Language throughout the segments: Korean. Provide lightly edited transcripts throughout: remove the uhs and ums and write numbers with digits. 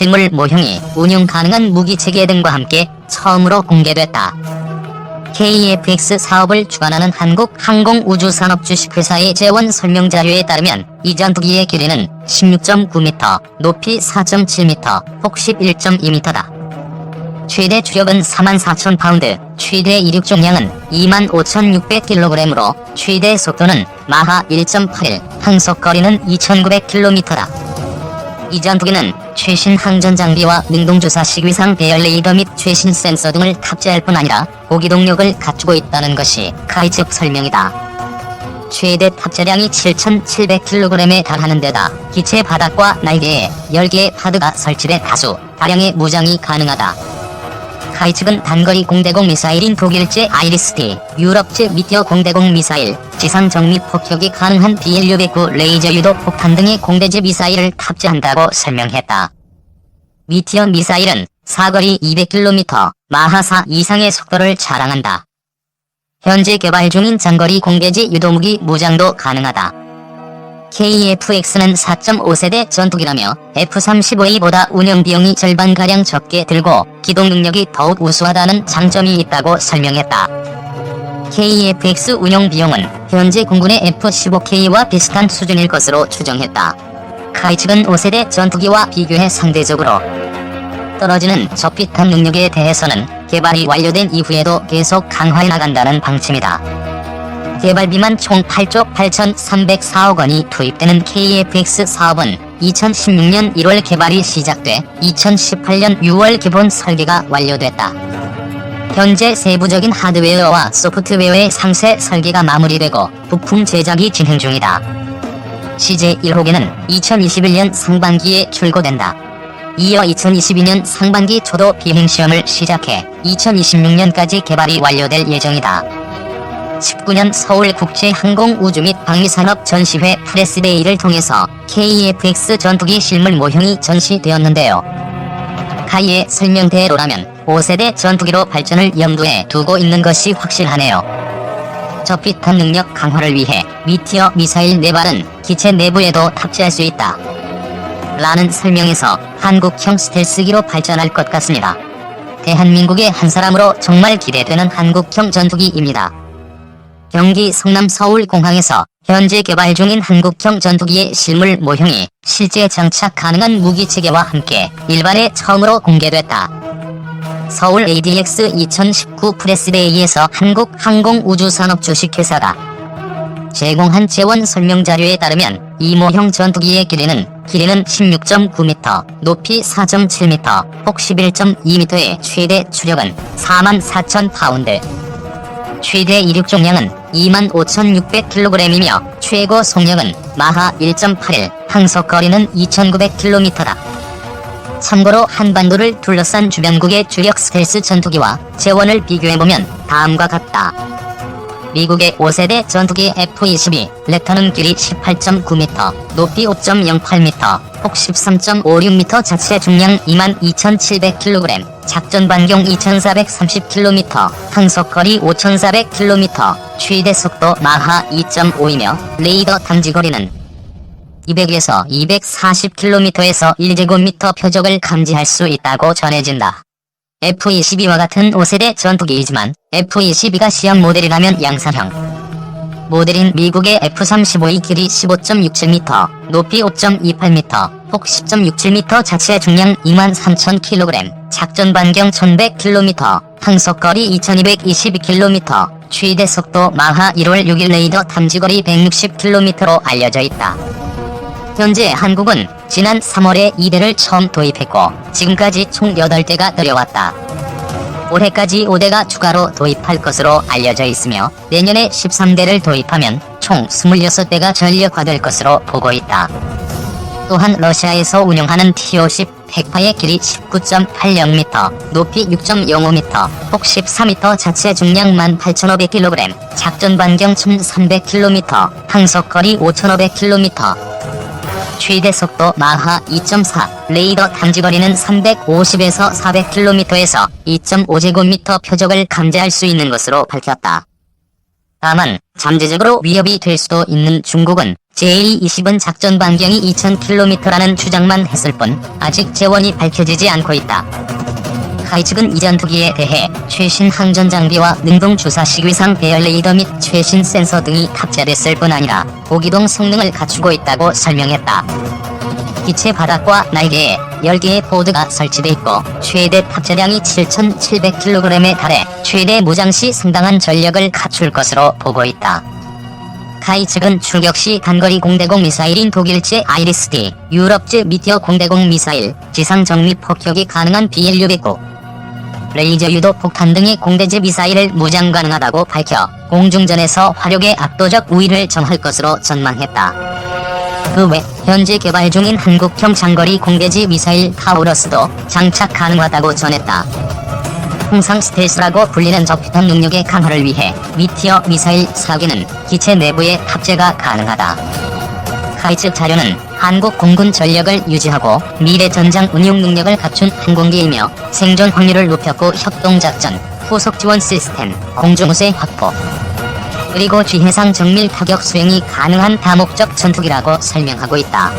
실물 모형이 운용 가능한 무기체계 등과 함께 처음으로 공개됐다. KF-X 사업을 주관하는 한국항공우주산업 주식회사의 재원 설명 자료에 따르면 이 전투기의 길이는 16.9m, 높이 4.7m, 폭 11.2m다. 최대 추력은 44,000파운드, 최대 이륙重量은 25,600kg으로 최대 속도는 마하 1.81, 항속거리는 2,900km다. 이 전투기는 최신 항전 장비와 능동주사 식위상 배열 레이더 및 최신 센서 등을 탑재할 뿐 아니라 고기동력을 갖추고 있다는 것이 카이 측 설명이다. 최대 탑재량이 7,700kg에 달하는 데다 기체 바닥과 날개에 10개의 파드가 설치돼 다수 다량의 무장이 가능하다. 카이 측은 단거리 공대공 미사일인 독일제 아이리스-T, 유럽제 미티어 공대공 미사일, 지상 정밀 폭격이 가능한 BLU-109 레이저 유도 폭탄 등의 공대제 미사일을 탑재한다고 설명했다. 미티어 미사일은 사거리 200km, 마하 4 이상의 속도를 자랑한다. 현재 개발 중인 장거리 공대지 유도무기 무장도 가능하다. KF-X는 4.5세대 전투기라며 F-35A보다 운영 비용이 절반가량 적게 들고 기동 능력이 더욱 우수하다는 장점이 있다고 설명했다. KF-X 운영 비용은 현재 공군의 F-15K와 비슷한 수준일 것으로 추정했다. 카이 측은 5세대 전투기와 비교해 상대적으로 떨어지는 저피탄 능력에 대해서는 개발이 완료된 이후에도 계속 강화해 나간다는 방침이다. 개발비만 총 8조 8,304억 원이 투입되는 KF-X 사업은 2016년 1월 개발이 시작돼 2018년 6월 기본 설계가 완료됐다. 현재 세부적인 하드웨어와 소프트웨어의 상세 설계가 마무리되고 부품 제작이 진행 중이다. CJ 1호기는 2021년 상반기에 출고된다. 이어 2022년 상반기 초도 비행시험을 시작해 2026년까지 개발이 완료될 예정이다. 19년 서울국제항공우주 및 방위산업 전시회 프레스데이를 통해서 KF-X 전투기 실물 모형이 전시되었는데요. 카이의 설명대로라면 5세대 전투기로 발전을 염두에 두고 있는 것이 확실하네요. 저피탄 능력 강화를 위해 미티어 미사일 4발은 기체 내부에도 탑재할 수 있다. 라는 설명에서 한국형 스텔스기로 발전할 것 같습니다. 대한민국의 한 사람으로 정말 기대되는 한국형 전투기입니다. 경기 성남 서울공항에서 현재 개발 중인 한국형 전투기의 실물 모형이 실제 장착 가능한 무기체계와 함께 일반에 처음으로 공개됐다. 서울 ADX 2019 프레스데이에서 한국항공우주산업 주식회사가 제공한 재원 설명 자료에 따르면 이 모형 전투기의 길이는 16.9m, 높이 4.7m, 폭 11.2m의 최대 추력은 44,000파운드, 최대 이륙重量은 25,600kg이며 최고 속력은 마하 1.81, 항속거리는 2,900km다. 참고로 한반도를 둘러싼 주변국의 주력 스텔스 전투기와 재원을 비교해보면 다음과 같다. 미국의 5세대 전투기 F-22 랩터는 길이 18.9m, 높이 5.08m, 폭 13.56m, 자체 중량 22,700kg, 작전 반경 2,430km, 항속거리 5,400km, 최대 속도 마하 2.5이며 레이더 탐지거리는 200에서 240km에서 1제곱미터 표적을 감지할 수 있다고 전해진다. F-22와 같은 5세대 전투기이지만 F-22가 시험 모델이라면 양산형 모델인 미국의 F-35의 길이 15.67m, 높이 5.28m, 폭 10.67m, 자체 중량 23,000kg, 작전 반경 1,100km, 항속거리 2,222km, 최대 속도 마하 1월 6일 레이더 탐지거리 160km로 알려져 있다. 현재 한국은 지난 3월에 2대를 처음 도입했고 지금까지 총 8대가 들여왔다. 올해까지 5대가 추가로 도입할 것으로 알려져 있으며 내년에 13대를 도입하면 총 26대가 전력화될 것으로 보고 있다. 또한 러시아에서 운영하는 T-50 핵파의 길이 19.80m, 높이 6.05m, 폭 14m, 자체 중량 18,500kg, 작전 반경 1,300km, 항속거리 5,500km, 최대 속도 마하 2.4, 레이더 탐지거리는 350에서 400km에서 2.5제곱미터 표적을 감지할 수 있는 것으로 밝혔다. 다만 잠재적으로 위협이 될 수도 있는 중국은 JA-20은 작전 반경이 2000km라는 주장만 했을 뿐 아직 재원이 밝혀지지 않고 있다. 카이 측은 이 전투기에 대해 최신 항전 장비와 능동 주사식 위상 배열 레이더 및 최신 센서 등이 탑재됐을 뿐 아니라 고기동 성능을 갖추고 있다고 설명했다. 기체 바닥과 날개에 10개의 포드가 설치돼 있고 최대 탑재량이 7,700kg에 달해 최대 무장 시 상당한 전력을 갖출 것으로 보고 있다. 카이 측은 출격 시 단거리 공대공 미사일인 독일제 아이리스-D, 유럽제 미티어 공대공 미사일, 지상 정밀 폭격이 가능한 BLU-109, 레이저 유도 폭탄 등의 공대제 미사일을 무장 가능하다고 밝혀 공중전에서 화력의 압도적 우위를 점할 것으로 전망했다. 그 외 현재 개발 중인 한국형 장거리 공대지 미사일 타우러스도 장착 가능하다고 전했다. 통상 스텔스라고 불리는 적폭탄 능력의 강화를 위해 미티어 미사일 4개는 기체 내부에 탑재가 가능하다. 카이 측 자료는 한국 공군 전력을 유지하고 미래 전장 운용 능력을 갖춘 항공기이며 생존 확률을 높였고 협동작전, 후속 지원 시스템, 공중우세 확보, 그리고 지해상 정밀 타격 수행이 가능한 다목적 전투기라고 설명하고 있다.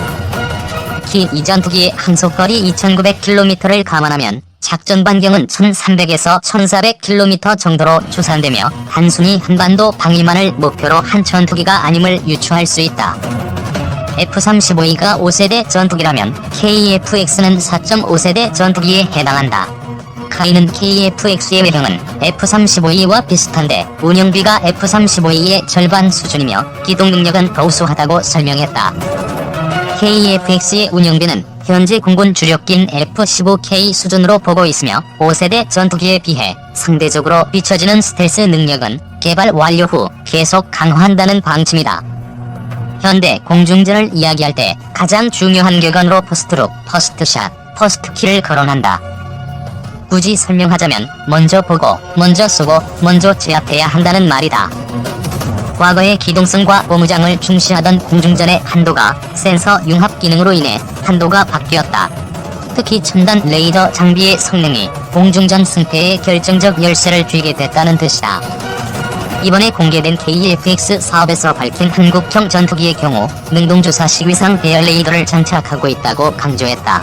특히 이 전투기의 항속거리 2900km를 감안하면 작전 반경은 1300에서 1400km 정도로 추산되며 단순히 한반도 방위만을 목표로 한 전투기가 아님을 유추할 수 있다. F-35E가 5세대 전투기라면 KF-X는 4.5세대 전투기에 해당한다. 카이는 KF-X의 외형은 F-35E와 비슷한데 운영비가 F-35E의 절반 수준이며 기동 능력은 더 우수하다고 설명했다. KF-X의 운영비는 현재 공군 주력기인 F-15K 수준으로 보고 있으며 5세대 전투기에 비해 상대적으로 비춰지는 스텔스 능력은 개발 완료 후 계속 강화한다는 방침이다. 현대 공중전을 이야기할 때 가장 중요한 격언으로 퍼스트룩, 퍼스트샷, 퍼스트킬을 거론한다. 굳이 설명하자면 먼저 보고, 먼저 쏘고, 먼저 제압해야 한다는 말이다. 과거의 기동성과 고무장을 중시하던 공중전의 한도가 센서 융합 기능으로 인해 한도가 바뀌었다. 특히 첨단 레이더 장비의 성능이 공중전 승패에 결정적 열쇠를 쥐게 됐다는 뜻이다. 이번에 공개된 KF-X 사업에서 밝힌 한국형 전투기의 경우 능동주사식 위상 배열 레이더를 장착하고 있다고 강조했다.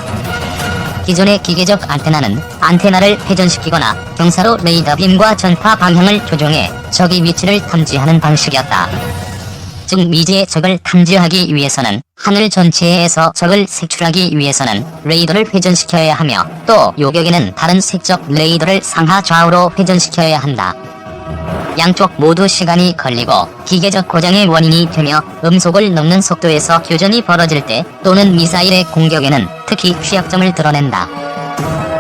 기존의 기계적 안테나는 안테나를 회전시키거나 경사로 레이더 빔과 전파 방향을 조정해 적의 위치를 탐지하는 방식이었다. 즉 미지의 적을 탐지하기 위해서는 하늘 전체에서 적을 색출하기 위해서는 레이더를 회전시켜야 하며 또 요격에는 다른 색적 레이더를 상하 좌우로 회전시켜야 한다. 양쪽 모두 시간이 걸리고 기계적 고장의 원인이 되며 음속을 넘는 속도에서 교전이 벌어질 때 또는 미사일의 공격에는 특히 취약점을 드러낸다.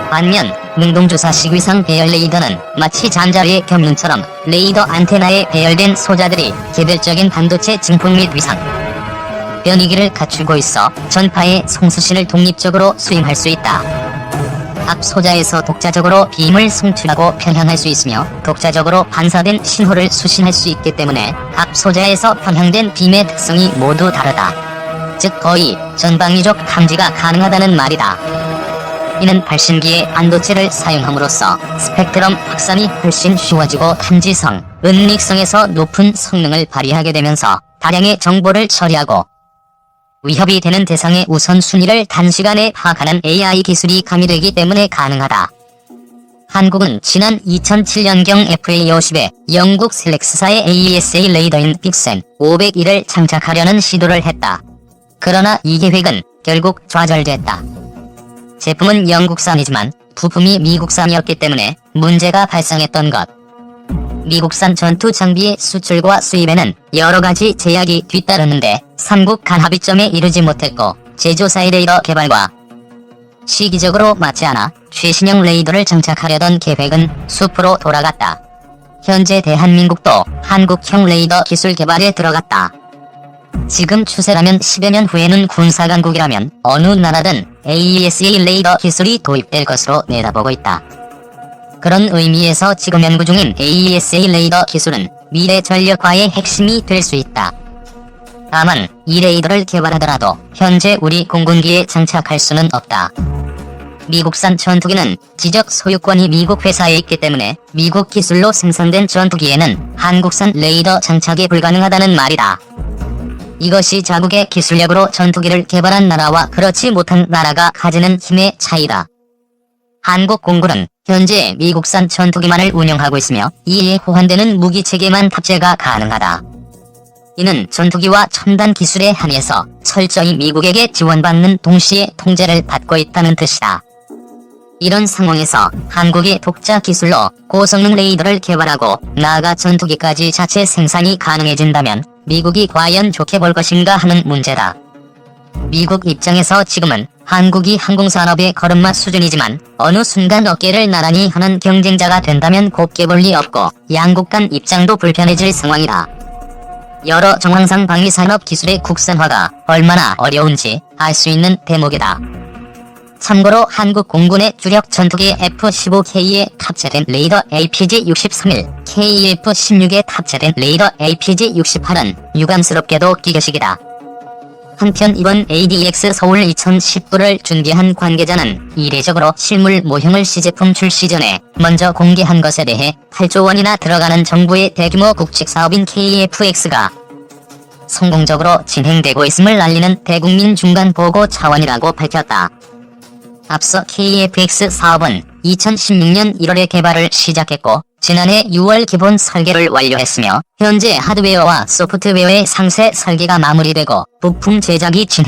반면 능동주사식 위상 배열 레이더는 마치 잠자리의 견문처럼 레이더 안테나에 배열된 소자들이 개별적인 반도체 증폭 및 위상 변이기를 갖추고 있어 전파의 송수신을 독립적으로 수행할 수 있다. 각 소자에서 독자적으로 빔을 송출하고 편향할 수 있으며 독자적으로 반사된 신호를 수신할 수 있기 때문에 각 소자에서 편향된 빔의 특성이 모두 다르다. 즉 거의 전방위적 탐지가 가능하다는 말이다. 이는 발신기의 반도체를 사용함으로써 스펙트럼 확산이 훨씬 쉬워지고 탐지성, 은닉성에서 높은 성능을 발휘하게 되면서 다량의 정보를 처리하고 위협이 되는 대상의 우선순위를 단시간에 파악하는 AI 기술이 가미되기 때문에 가능하다. 한국은 지난 2007년경 FA-50에 영국 셀렉스사의 AESA 레이더인 빅센 501을 장착하려는 시도를 했다. 그러나 이 계획은 결국 좌절됐다. 제품은 영국산이지만 부품이 미국산이었기 때문에 문제가 발생했던 것. 미국산 전투 장비의 수출과 수입에는 여러가지 제약이 뒤따르는데 삼국 간 합의점에 이르지 못했고 제조사의 레이더 개발과 시기적으로 맞지 않아 최신형 레이더를 장착하려던 계획은 숲으로 돌아갔다. 현재 대한민국도 한국형 레이더 기술 개발에 들어갔다. 지금 추세라면 10여 년 후에는 군사강국이라면 어느 나라든 AESA 레이더 기술이 도입될 것으로 내다보고 있다. 그런 의미에서 지금 연구 중인 AESA 레이더 기술은 미래 전력화의 핵심이 될 수 있다. 다만 이 레이더를 개발하더라도 현재 우리 공군기에 장착할 수는 없다. 미국산 전투기는 지적 소유권이 미국 회사에 있기 때문에 미국 기술로 생산된 전투기에는 한국산 레이더 장착이 불가능하다는 말이다. 이것이 자국의 기술력으로 전투기를 개발한 나라와 그렇지 못한 나라가 가지는 힘의 차이다. 한국공군은 현재 미국산 전투기만을 운영하고 있으며 이에 호환되는 무기체계만 탑재가 가능하다. 이는 전투기와 첨단 기술에 한해서 철저히 미국에게 지원받는 동시에 통제를 받고 있다는 뜻이다. 이런 상황에서 한국이 독자 기술로 고성능 레이더를 개발하고 나아가 전투기까지 자체 생산이 가능해진다면 미국이 과연 좋게 볼 것인가 하는 문제다. 미국 입장에서 지금은 한국이 항공산업의 걸음마 수준이지만 어느 순간 어깨를 나란히 하는 경쟁자가 된다면 곱게 볼 리 없고 양국 간 입장도 불편해질 상황이다. 여러 정황상 방위산업 기술의 국산화가 얼마나 어려운지 알 수 있는 대목이다. 참고로 한국 공군의 주력 전투기 F-15K에 탑재된 레이더 APG-63일, KF-16에 탑재된 레이더 APG-68은 유감스럽게도 기계식이다. 한편 이번 ADX 서울 2019를 준비한 관계자는 이례적으로 실물 모형을 시제품 출시 전에 먼저 공개한 것에 대해 8조 원이나 들어가는 정부의 대규모 국책 사업인 KF-X가 성공적으로 진행되고 있음을 알리는 대국민 중간 보고 차원이라고 밝혔다. 앞서 KF-X 사업은 2016년 1월에 개발을 시작했고 지난해 6월 기본 설계를 완료했으며 현재 하드웨어와 소프트웨어의 상세 설계가 마무리되고 부품 제작이 진행